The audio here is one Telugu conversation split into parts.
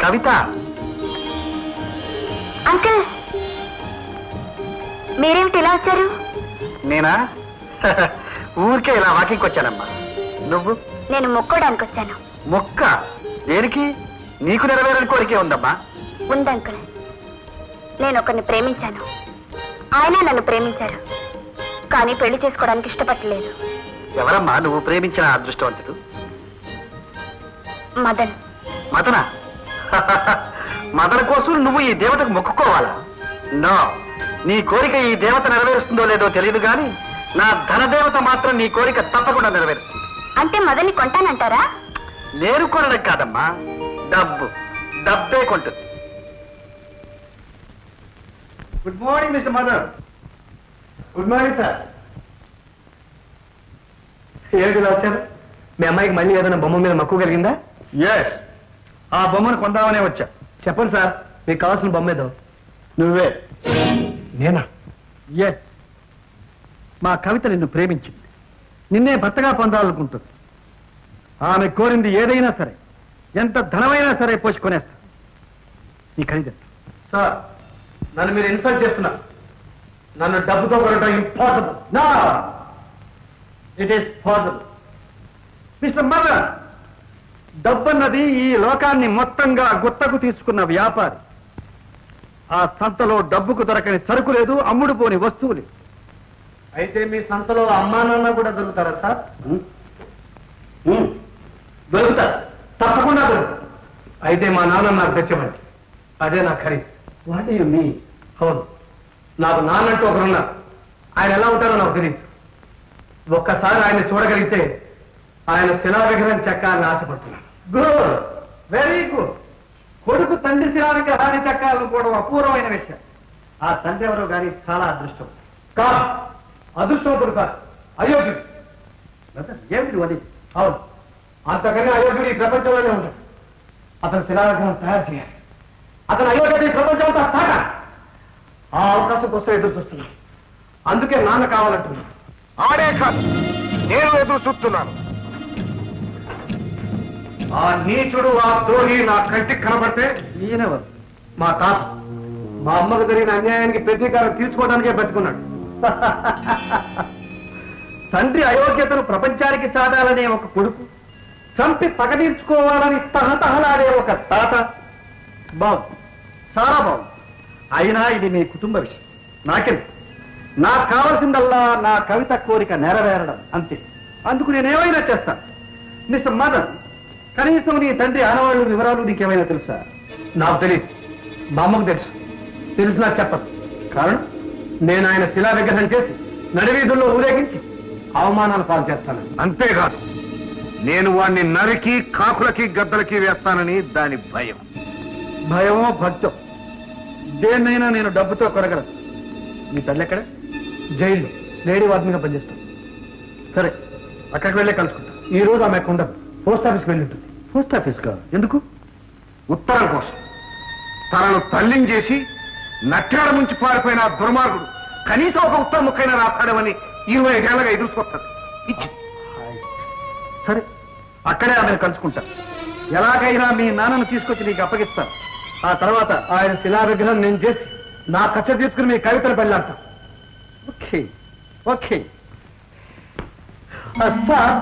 కవిత. అంకుల్, మీరేమిటి ఇలా వచ్చారు? నేనా? ఊరికే ఇలా వాకింగ్కి వచ్చానమ్మా. నువ్వు? నేను మొక్కోడానికి వచ్చాను. మొక్క? దేనికి? నీకు నెరవేరని కోరికే ఉందమ్మా. ఉంది అంకుల్. నేను ఒకరిని ప్రేమించాను, ఆయన నన్ను ప్రేమించారు. కానీ పెళ్లి చేసుకోవడానికి ఇష్టపడలేదు. ఎవరమ్మా నువ్వు ప్రేమించిన అదృష్టవంతుడు? మదన్. మదన? మదన కోసం నువ్వు ఈ దేవతకు మొక్కుకోవాలా? నో, నీ కోరిక ఈ దేవత నెరవేరుస్తుందో లేదో తెలియదు కానీ నా ధనదేవత మాత్రం నీ కోరిక తప్పకుండా నెరవేరుస్తుంది. అంటే మదన్ని కొంటానంటారా? నేను కొనడం కాదమ్మా, డబ్బే కొంటుంది. Good morning mister Madan. Good morning sir. ఏమిటి ఇలా వచ్చారు? మీ అమ్మాయికి మళ్ళీ ఏదైనా బొమ్మ మీద మక్కువ కలిగిందా? ఎస్, ఆ బొమ్మను కొందామనే వచ్చా. చెప్పండి సార్, మీకు కావాల్సిన బొమ్మ ఏదో. నువ్వే. నేనా? ఎస్, మా కవిత నిన్ను ప్రేమించింది, నిన్నే భర్తగా పొందాలనుకుంటుంది. ఆమె కోరింది ఏదైనా సరే, ఎంత ధనమైనా సరే పోషుకొనేస్తా. నీ ఖరీదు. సార్, నన్ను మీరు ఇన్సల్ట్ చేస్తున్నారు. నన్ను డబ్బుతో కొనడం impossible. No, it is possible. Mister Madan, డబ్బన్నది ఈ లోకాన్ని మొత్తంగా గుత్తకు తీసుకున్న వ్యాపారి. ఆ సంతలో డబ్బుకు దొరకని సరుకు లేదు, అమ్ముడు పోని వస్తువు లేదు. అయితే మీ సంతలో అమ్మా నాన్న కూడా దొరుకుతారా సార్? దొరుకుతారు, తప్పకుండా దొరుకుతారు. అయితే మా నాన్న నాకు తెచ్చమండి, అదే నా ఖరీదు. What you mean? అవును, నాకు నాన్నంటూ ఒకరున్నారు. ఆయన ఎలా ఉంటారో నాకు తెలియదు. ఒక్కసారి ఆయన చూడగలిగితే ఆయన శిలా విగ్రహం చెక్కాలని ఆశపడుతున్నాను. Good, very good. కొడుకు తండ్రి శిలానికి హాని చెక్కాలను కూడా అపూర్వమైన విషయం. ఆ తండ్రి ఎవరో కానీ చాలా అదృష్టం. కాదు, అదృష్టవంతుడు కాదు, అయోగ్యుడు. ఏమిటి అది? అవును, అంతకన్నా అయోగ్యుడు ఈ ప్రపంచంలోనే ఉంటాడు. అతను శిలా విగ్రహం తయారు చేయాలి. అతను అయోగ్యుడు ఈ ప్రపంచం అంతా సాగాలి. ఆ అవకాశం కోసం ఎదురు చూస్తున్నాను. అందుకే నాన్న కావాలంటున్నాను. ఆడే కాదు, నేను ఎదురు చూస్తున్నాను. ఆ నీచుడు, ఆ ద్రోహి నా కంటికి కనబడితే ఈయనెవరు? మా తాత మా అమ్మకు జరిగిన అన్యాయానికి ప్రతీకారం తీర్చుకోవడానికే బతుకున్నాడు. తండ్రి అయోగ్యతను ప్రపంచానికి చాటాలనే ఒక కొడుకు, చంపి పగదీర్చుకోవాలని తహతహలాడే ఒక తాత. బాగుంది, చాలా బాగుంది. అయినా ఇది మీ కుటుంబ విషయం, నాకెంత. నాకు కావాల్సిందల్లా నా కవిత కోరిక నెరవేరడం అంతే. అందుకు నేనేమైనా చేస్తాను. మిస్టర్ మదన్, కనీసం నీ తండ్రి ఆనవాళ్ళు వివరాలు నీకేమైనా తెలుసా? నాకు తెలియదు, మా అమ్మకు తెలుసు. తెలిసినా చెప్పదు. కారణం, నేను ఆయన శిలా విగ్రహం చేసి నడివీధుల్లో ఊరేగించి అవమానాలు పాలు చేస్తాను. అంతేకాదు, నేను వాణ్ణి నరికి కాకులకి గద్దలకి వేస్తానని దాని భయం. భయమో భక్తో దేన్నైనా నేను డబ్బుతో కొనగలను. నీ తల్లి ఎక్కడ? జైల్లో లేడీ వార్డెన్గా పనిచేస్తాను. సరే, అక్కడికి వెళ్ళే కలుసుకుంటా. ఈ రోజు ఆమె ఉండదు, పోస్ట్ ఆఫీస్కి వెళ్ళి ఉంటుంది. పోస్ట్ ఆఫీస్ కా? ఎందుకు? ఉత్తరం కోసం. తనను తల్లిని చేసి నట్టాడ ముంచి పారిపోయిన ఆ దుర్మార్గుడు కనీసం ఒక ఉత్తరం ముక్కైనా రాస్తాడమని 25 ఏళ్ళగా ఎదుర్కొస్తుంది. ఇచ్చి సరే, అక్కడే ఆమెను కలుసుకుంటా. ఎలాగైనా మీ నాన్నను తీసుకొచ్చి నీకు అప్పగిస్తాను. ఆ తర్వాత ఆయన శిలా విగ్రహం నేను చేసి నా కచ్చ తీసుకుని మీ కవితను పెళ్ళాడతాను. Okay okay. సార్,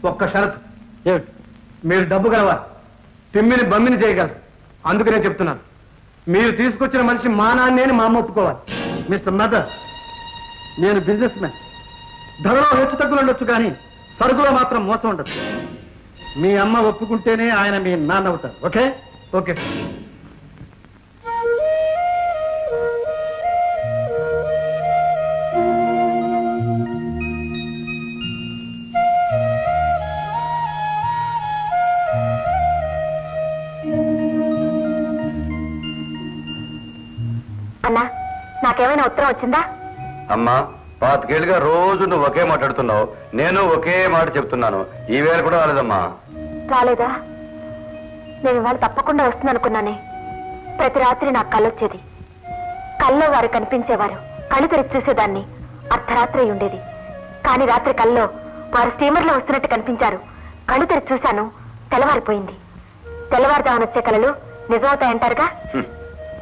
ఒక్క షరతు. ఏమిటి? మీరు డబ్బు గలవారు, తిమ్మిని బమ్మిని చేయగలరు. అందుకనే చెప్తున్నాను, మీరు తీసుకొచ్చిన మనిషి మా నాన్నే అని మా అమ్మ ఒప్పుకోవాలి. మిస్టర్ మదర్, నేను బిజినెస్ మ్యాన్. ధరలో హెచ్చు తగ్గులు ఉండొచ్చు కానీ సరుకులో మాత్రం మోసం ఉండదు. మీ అమ్మ ఒప్పుకుంటేనే ఆయన మీ నాన్న అవుతారు. ఓకే? ఓకే. అన్నా, నాకేమైనా ఉత్తరం వచ్చిందా? అమ్మా, 5 ఏళ్ళుగా రోజు నువ్వు ఒకే మాట్లాడుతున్నావు, నేను ఒకే మాట చెప్తున్నాను. ఈ వేళ కూడా రాలేదమ్మా. రాలేదా? నేను ఇవాళ తప్పకుండా వస్తుందనుకున్నానే. ప్రతి రాత్రి నాకు కళ్ళొచ్చేది. కల్లో వారు కనిపించేవారు. కళ్ళు తెరిచి చూసేదాన్ని. అర్ధరాత్రి ఉండేది. కానీ రాత్రి కల్లో వారు స్టీమర్లో వస్తున్నట్టు కనిపించారు. కళ్ళు తెరిచి చూశాను. తెల్లవారిపోయింది. తెల్లవారుదామని వచ్చే కలలు నిజమవుతాయంటారుగా?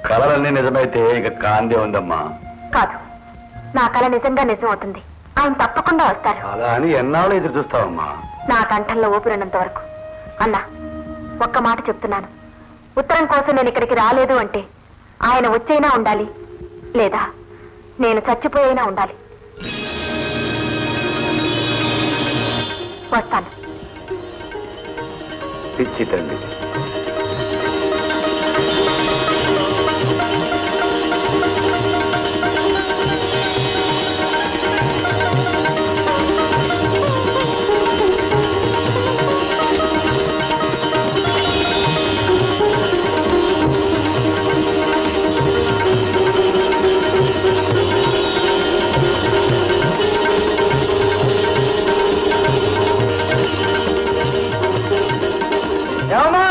కళలన్నీ నిజమైతే ఇక కాందే ఉందమ్మా. కాదు, నా కళ నిజంగా నిజం అవుతుంది. ఆయన తప్పకుండా వస్తారు. అలా అని ఎన్నాళ్ళు ఎదురు చూస్తావమ్మా? నా కంఠంలో ఊపిరినంత వరకు. అన్నా, ఒక్క మాట చెప్తున్నాను. ఉత్తరం కోసం నేను ఇక్కడికి రాలేదు అంటే ఆయన వచ్చైనా ఉండాలి, లేదా నేను చచ్చిపోయినా ఉండాలి. వస్తాను. పిచ్చి తండ్రి. ఏమమ్మా,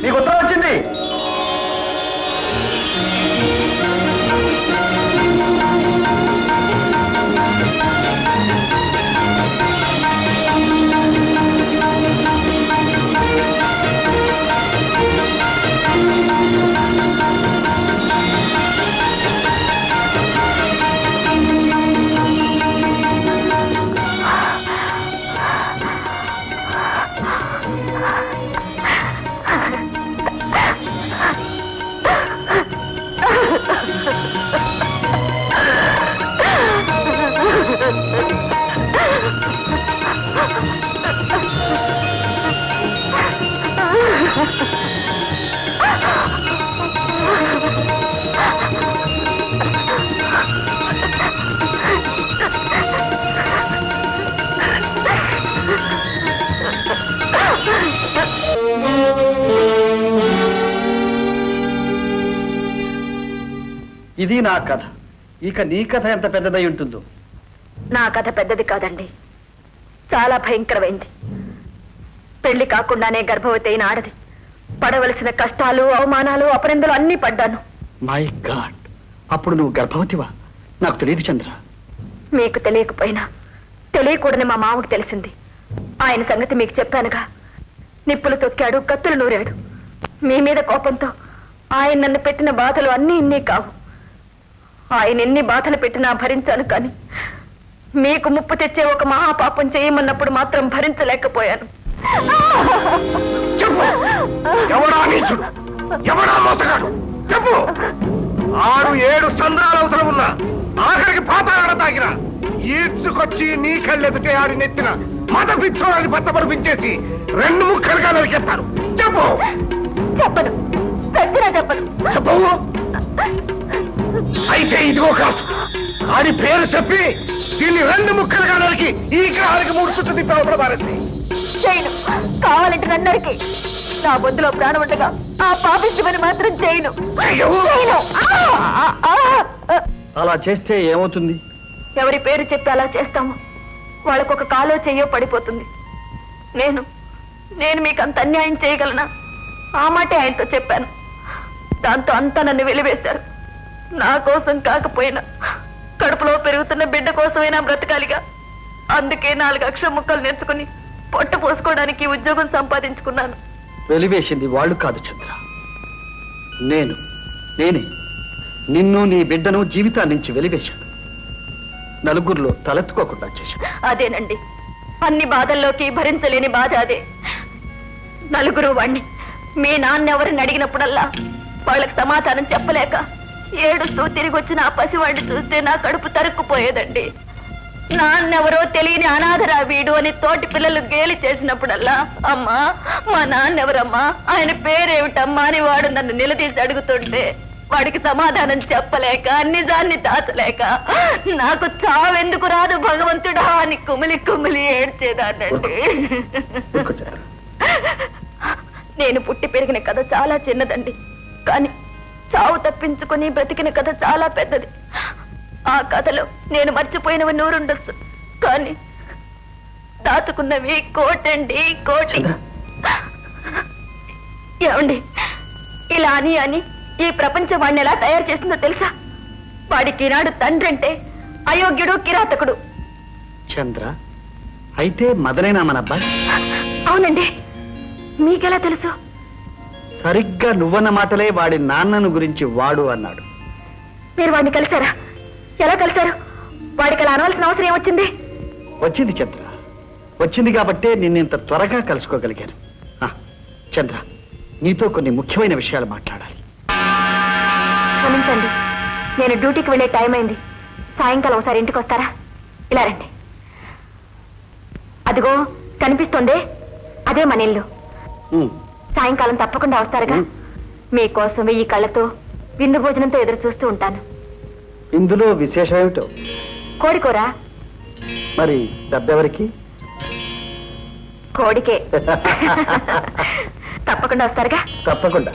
నీకు ఉత్తరం వచ్చింది. ఇది నా కథ. ఇక నీ కథ ఎంత పెద్దదై ఉంటుందో. నా కథ పెద్దది కాదండి, చాలా భయంకరమైంది. పెళ్లి కాకుండానే గర్భవతి అయిన ఆడది. పడవలసిన కష్టాలు, అవమానాలు, అపనిందలు అన్నీ పడ్డాను. మై గాడ్, అప్పుడు నువ్వు గర్భవతివా? నాకు తెలియదు చంద్ర. మీకు తెలియకపోయినా తెలియకూడని మా మామకు తెలిసింది. ఆయన సంగతి మీకు చెప్పానుగా. నిప్పులు తొక్కాడు, కత్తులు నూరాడు. మీ మీద కోపంతో ఆయన నన్ను పెట్టిన బాధలు అన్నీ ఇన్ని కావు. ఆయన ఎన్ని బాధలు పెట్టినా భరించాను, కానీ మీకు ముప్పు తెచ్చే ఒక మహాపాపం చేయమన్నప్పుడు మాత్రం భరించలేకపోయాను. ఎవడా నీచుడు, ఎవడా మోసగాడు చెప్పు. 6-7 సంద్రాల అవసరం ఉన్నా ఆఖరికి పాతాళ తాగిన ఈడ్చుకొచ్చి నీ కళ్ళెదుటే ఆడి నెత్తిన మత పిచ్చోడాన్ని పట్టబడిపించేసి 2 ముక్కలుగా నరికేస్తారు. చెప్పు. చెప్పను, సత్యనా చెప్పను. చెప్పు. అయితే ఇదిగో కాదు, ఆడి పేరు చెప్పి దీన్ని 2 ముక్కలుగా నరికి ఈ గ్రహానికి 3 చుట్టూ తిప్పి అవతల పారేసి. చేయను, కావాలంటే నన్నరికి. నా బొద్దులో ప్రాణం ఉండగా ఆ పాపిష్టిమని మాత్రం చేయను. అలా చేస్తే ఏమవుతుంది? ఎవరి పేరు చెప్పి అలా చేస్తాము వాళ్ళకొక కాలో చెయ్యో పడిపోతుంది. నేను మీకు అంత అన్యాయం చేయగలనా? ఆ మాటే ఆయనతో చెప్పాను. దాంతో అంతా నన్ను వెలివేశారు. నా కోసం కాకపోయినా కడుపులో పెరుగుతున్న బిడ్డ కోసమైనా బ్రతకాలిగా. అందుకే 4 అక్షర ముక్కలు నేర్చుకుని పొట్ట పోసుకోవడానికి ఉద్యోగం సంపాదించుకున్నాను. వెలివేసింది వాళ్ళు కాదు చంద్ర, నేనే నిన్ను, నీ బిడ్డను జీవితాన్ని నుంచి వెలివేశాను. నలుగురిలో తలెత్తుకోకుండా చేశాను. అదేనండి, అన్ని బాధల్లోకి భరించలేని బాధ అదే. నలుగురు వాణ్ణి మీ నాన్న ఎవరిని అడిగినప్పుడల్లా వాళ్ళకి సమాధానం చెప్పలేక ఏడుస్తూ తిరిగి వచ్చిన ఆ పసివాడిని చూస్తే నా కడుపు తరుక్కుపోయేదండి. నాన్నెవరో తెలియని అనాథరా వీడు అని తోటి పిల్లలు గేలి చేసినప్పుడల్లా, అమ్మా మా నాన్నెవరమ్మా, ఆయన పేరేమిటమ్మా అని వాడు నన్ను నిలదీసి అడుగుతుంటే వాడికి సమాధానం చెప్పలేక, నిజాన్ని దాచలేక నాకు చావెందుకు రాదు భగవంతుడా అని కుమిలి కుమిలి ఏడ్చేదానండి. నేను పుట్టి పెరిగిన కథ చాలా చిన్నదండి, కానీ చావు తప్పించుకుని బ్రతికిన కథ చాలా పెద్దది. ఆ కథలో నేను మర్చిపోయినవి 100 ఉండొచ్చు, కానీ దాచుకున్నవి కోటండి, కోటి. ఏమండి, ఇలా అని ఈ ప్రపంచం వాడిని ఎలా తయారు చేసిందో తెలుసా? వాడికి ఈనాడు తండ్రి అంటే అయోగ్యుడు, కిరాతకుడు. చంద్ర, అయితే మదనేనా మన అబ్బాయి? అవునండి, మీకెలా తెలుసు? సరిగ్గా నువ్వన్న మాటలే వాడి నాన్నను గురించి వాడు అన్నాడు. మీరు వాడిని కలిశారా? ఎలా కలిశారు? వాడికి అలా అనవలసిన అవసరం ఏమొచ్చింది? వచ్చింది చంద్ర, వచ్చింది కాబట్టే నిన్నింత త్వరగా కలుసుకోగలిగాను. చంద్ర, నీతో కొన్ని ముఖ్యమైన విషయాలు మాట్లాడాలి. క్షమించండి, నేను డ్యూటీకి వెళ్ళే టైం అయింది. సాయంకాలం ఒకసారి ఇంటికి వస్తారా? ఇలా రండి. అదిగో కనిపిస్తోంది, అదే మన ఇల్లు. సాయంకాలం తప్పకుండా వస్తారుగా? మీకోసం ఈ కళ్ళతో విందు భోజనంతో ఎదురు చూస్తూ ఉంటాను. ఇందులో విశేషం ఏమిటో? కోడికూర. మరి డబ్బెవరికి? కోడికే. తప్పకుండా వస్తారుగా? తప్పకుండా.